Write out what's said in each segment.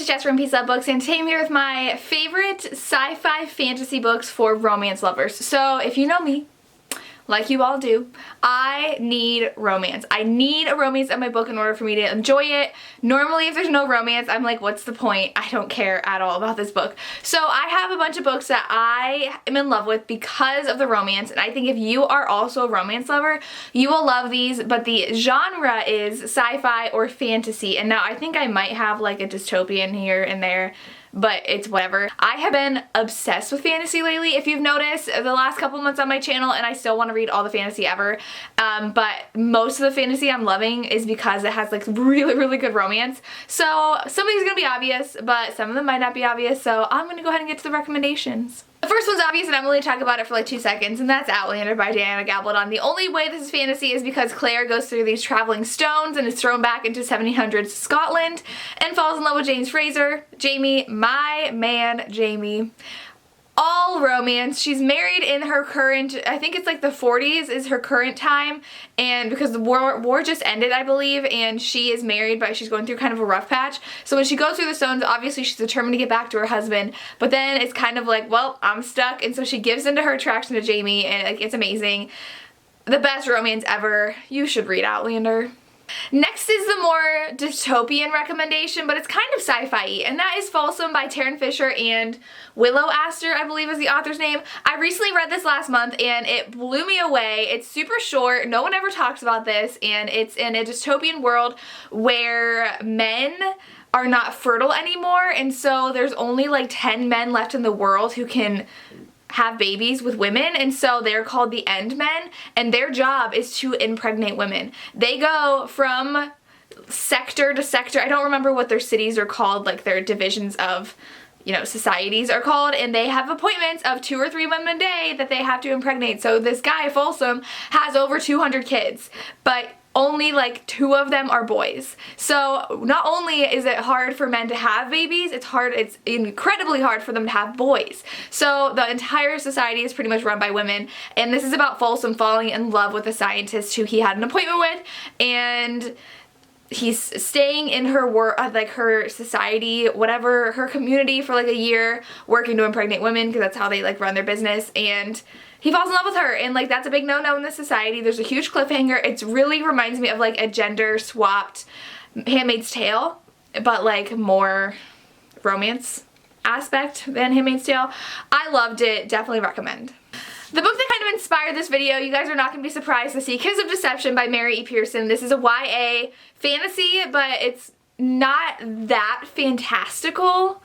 to Jess from Peace Out Books, and today I'm here with my favorite sci-fi fantasy books for romance lovers. So if you know me, like you all do, I need romance. I need a romance in my book in order for me to enjoy it. Normally if there's no romance, I'm like, what's the point? I don't care at all about this book. So I have a bunch of books that I am in love with because of the romance, and I think if you are also a romance lover, you will love these, but the genre is sci-fi or fantasy. And now I think I might have like a dystopian here and there, but it's whatever. I have been obsessed with fantasy lately, if you've noticed, the last couple months on my channel, and I still want to read all the fantasy ever. But most of the fantasy I'm loving is because it has like really good romance. So some of these are going to be obvious, but some of them might not be obvious, so I'm going to go ahead and get to the recommendations. The first one's obvious, and I'm only going to talk about it for like 2 seconds, and that's Outlander by Diana Gabaldon. The only way this is fantasy is because Claire goes through these traveling stones and is thrown back into 1700s Scotland and falls in love with James Fraser. Jamie, my man Jamie. All romance. She's married in her current, I think it's like the 40s is her current time, and because the war just ended, I believe, and she is married, but she's going through kind of a rough patch. So when she goes through the stones, obviously she's determined to get back to her husband, but then it's kind of like, well, I'm stuck, and so she gives into her attraction to Jamie, and like, it's amazing. The best romance ever. You should read Outlander. Next is the more dystopian recommendation, but it's kind of sci-fi-y, and that is Folsom by Taryn Fisher and Willow Astor, I believe is the author's name. I recently read this last month and it blew me away. It's super short, no one ever talks about this, and it's in a dystopian world where men are not fertile anymore, and so there's only like 10 men left in the world who can have babies with women, and so they're called the End Men, and their job is to impregnate women. They go from sector to sector. I don't remember what their cities are called, like their divisions of, you know, societies are called, and they have appointments of 2 or 3 women a day that they have to impregnate. So this guy, Folsom, has over 200 kids, but only like 2 of them are boys. So not only is it hard for men to have babies, it's incredibly hard for them to have boys. So the entire society is pretty much run by women, and this is about Folsom falling in love with a scientist who he had an appointment with, and he's staying in her work, like her society, whatever, her community for like a year, working to impregnate women because that's how they like run their business, and he falls in love with her, and like that's a big no-no in this society. There's a huge cliffhanger. It really reminds me of like a gender swapped Handmaid's Tale, but like more romance aspect than Handmaid's Tale. I loved it, definitely recommend. The book that kind of inspired this video, you guys are not going to be surprised to see, Kiss of Deception by Mary E. Pearson. This is a YA fantasy, but it's not that fantastical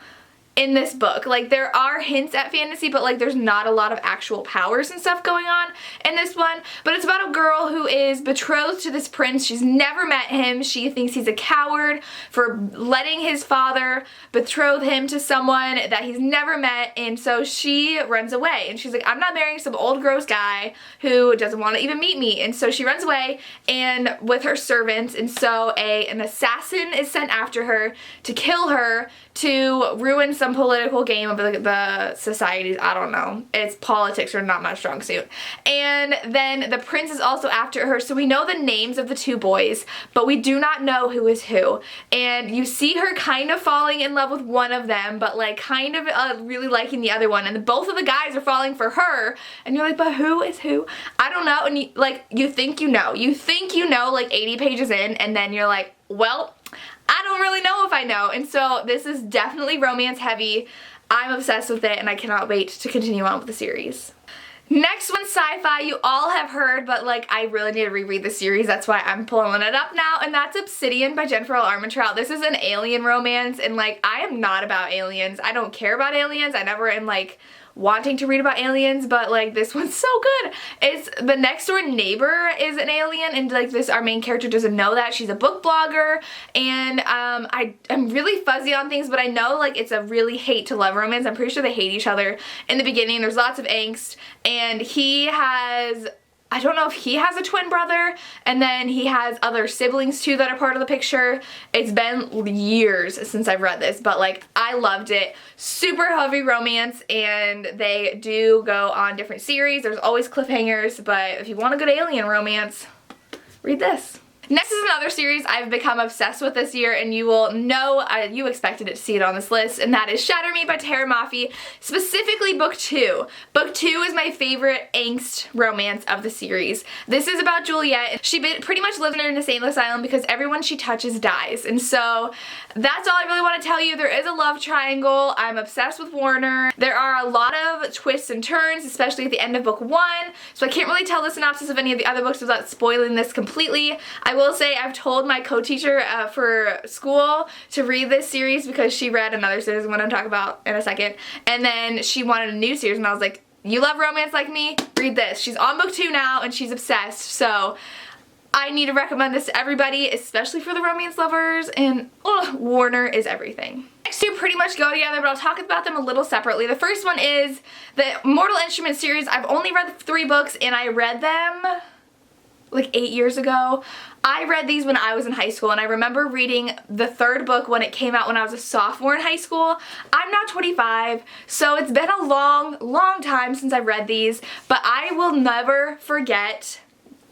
in this book. Like there are hints at fantasy, but like there's not a lot of actual powers and stuff going on in this one. But it's about a girl who is betrothed to this prince. She's never met him. She thinks he's a coward for letting his father betroth him to someone that he's never met, and so she runs away, and she's like, I'm not marrying some old gross guy who doesn't want to even meet me. And so she runs away and with her servants, and so an assassin is sent after her to kill her, to ruin some political game of the societies. I don't know. It's politics are not my strong suit. And then the prince is also after her, so we know the names of the 2 boys, but we do not know who is who. And you see her kind of falling in love with one of them, but like kind of really liking the other one, and both of the guys are falling for her, and you're like, but who is who? I don't know. And you think you know. You think you know like 80 pages in, and then you're like, well, I don't really know if I know. And so this is definitely romance heavy. I'm obsessed with it, and I cannot wait to continue on with the series. Next one's sci-fi. You all have heard, but like I really need to reread the series. That's why I'm pulling it up now, and that's Obsidian by Jennifer L. Armentrout. This is an alien romance, and like I am not about aliens. I don't care about aliens. I never am like wanting to read about aliens, but like this one's so good. It's the next door neighbor is an alien, and like our main character doesn't know that. She's a book blogger, and I'm really fuzzy on things, but I know like it's a really hate to love romance. I'm pretty sure they hate each other in the beginning. There's lots of angst, and he has, I don't know if he has a twin brother, and then he has other siblings too that are part of the picture. It's been years since I've read this, but like I loved it. Super heavy romance, and they do go on different series. There's always cliffhangers, but if you want a good alien romance, read this. Next is another series I've become obsessed with this year, and you will know, you expected to see it on this list, and that is Shatter Me by Tara Mafi, specifically book 2. Book 2 is my favorite angst romance of the series. This is about Juliet. She pretty much lives in an insane asylum because everyone she touches dies, and so that's all I really want to tell you. There is a love triangle. I'm obsessed with Warner. There are a lot of twists and turns, especially at the end of book 1, so I can't really tell the synopsis of any of the other books without spoiling this completely. I will say I've told my co-teacher for school to read this series because she read another series I'm going to talk about in a second, and then she wanted a new series, and I was like, you love romance like me? Read this. She's on book 2 now, and she's obsessed, so I need to recommend this to everybody, especially for the romance lovers, and Warner is everything. Next two pretty much go together, but I'll talk about them a little separately. The first one is the Mortal Instruments series. I've only read the 3 books, and I read them like 8 years ago. I read these when I was in high school, and I remember reading the 3rd book when it came out when I was a sophomore in high school. I'm now 25, so it's been a long time since I've read these, but I will never forget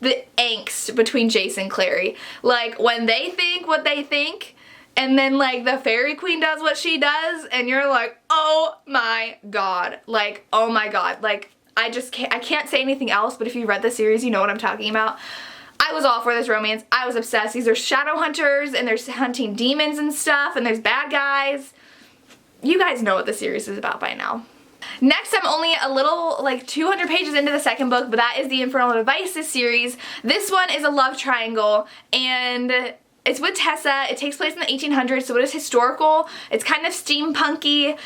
the angst between Jace and Clary. Like, when they think what they think, and then like the fairy queen does what she does, and you're like, oh my god, like, oh my god, like, I can't say anything else, but if you read the series, you know what I'm talking about. I was all for this romance. I was obsessed. These are shadow hunters, and they're hunting demons and stuff, and there's bad guys. You guys know what the series is about by now. Next, I'm only a little, like 200 pages into the 2nd book, but that is the Infernal Devices series. This one is a love triangle, and it's with Tessa. It takes place in the 1800s, so it is historical. It's kind of steampunky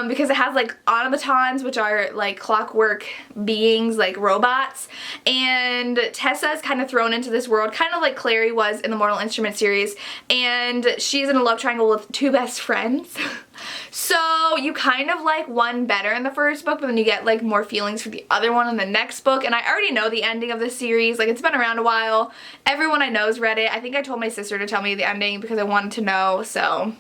because it has like automatons, which are like clockwork beings, like robots. And Tessa is kind of thrown into this world, kind of like Clary was in the Mortal Instruments series. And she's in a love triangle with 2 best friends. So you kind of like one better in the 1st book, but then you get like more feelings for the other one in the next book. And I already know the ending of this series. Like, it's been around a while. Everyone I know's read it. I think I told my sister to tell me the ending because I wanted to know, so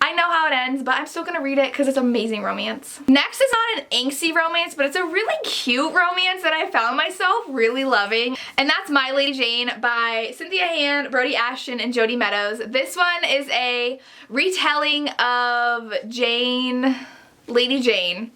I know how it ends, but I'm still gonna read it because it's amazing romance. Next is not an angsty romance, but it's a really cute romance that I found myself really loving, and that's My Lady Jane by Cynthia Hand, Brody Ashton, and Jody Meadows. This one is a retelling of Lady Jane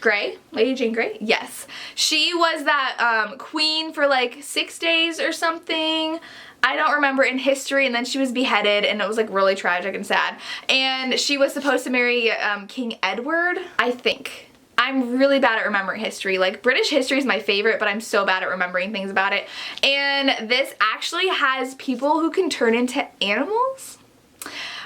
Grey? Lady Jane Grey? Yes. She was that queen for like 6 days or something. I don't remember, in history, and then she was beheaded, and it was like really tragic and sad. And she was supposed to marry King Edward, I think. I'm really bad at remembering history. Like, British history is my favorite, but I'm so bad at remembering things about it. And this actually has people who can turn into animals.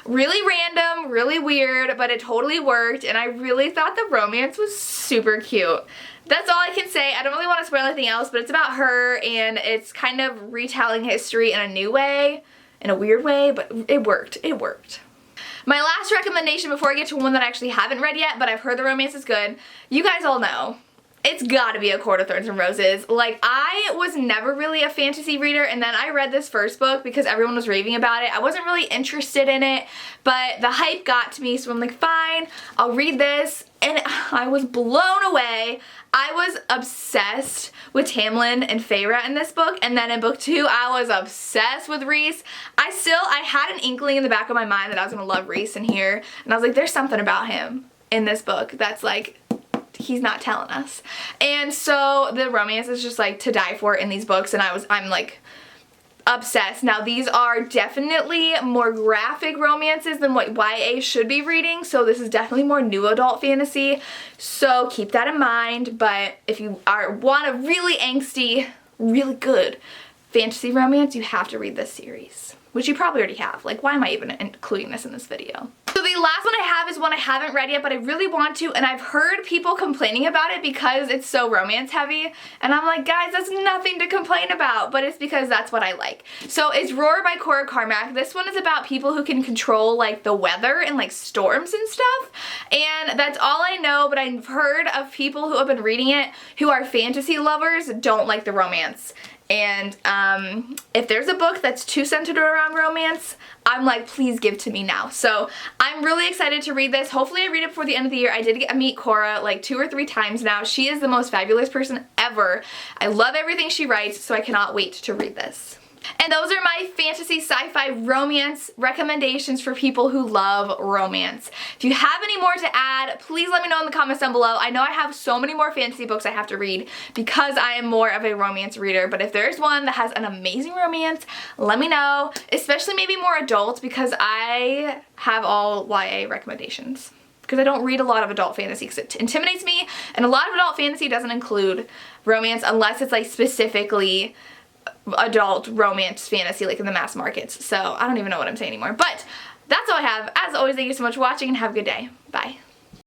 Really random, really weird, but it totally worked, and I really thought the romance was super cute. That's all I can say. I don't really want to spoil anything else, but it's about her, and it's kind of retelling history in a new way, in a weird way, but it worked. It worked. My last recommendation before I get to one that I actually haven't read yet, but I've heard the romance is good, you guys all know. It's gotta be A Court of Thorns and Roses. Like, I was never really a fantasy reader, and then I read this 1st book because everyone was raving about it. I wasn't really interested in it, but the hype got to me, so I'm like, fine, I'll read this, and I was blown away. I was obsessed with Tamlin and Feyre in this book, and then in book 2, I was obsessed with Rhys. I had an inkling in the back of my mind that I was gonna love Rhys in here, and I was like, there's something about him in this book that's like, he's not telling us. And so the romance is just like to die for in these books, and I'm like obsessed. Now, these are definitely more graphic romances than what YA should be reading, so this is definitely more new adult fantasy, so keep that in mind. But if you want a really angsty, really good fantasy romance, you have to read this series, which you probably already have. Like, why am I even including this in this video? So the last one I have is one I haven't read yet, but I really want to, and I've heard people complaining about it because it's so romance heavy, and I'm like, guys, that's nothing to complain about, but it's because that's what I like. So it's Roar by Cora Carmack. This one is about people who can control like the weather and like storms and stuff, and that's all I know, but I've heard of people who have been reading it who are fantasy lovers don't like the romance. And if there's a book that's too centered around romance, I'm like, please give to me now. So I'm really excited to read this. Hopefully I read it before the end of the year. I did meet Cora like 2 or 3 times now. She is the most fabulous person ever. I love everything she writes, so I cannot wait to read this. And those are my fantasy, sci-fi, romance recommendations for people who love romance. If you have any more to add, please let me know in the comments down below. I know I have so many more fantasy books I have to read because I am more of a romance reader, but if there's one that has an amazing romance, let me know, especially maybe more adult, because I have all YA recommendations. Because I don't read a lot of adult fantasy because it intimidates me, and a lot of adult fantasy doesn't include romance unless it's like specifically adult romance fantasy like in the mass markets. So I don't even know what I'm saying anymore. But that's all I have. As always, thank you so much for watching and have a good day. Bye.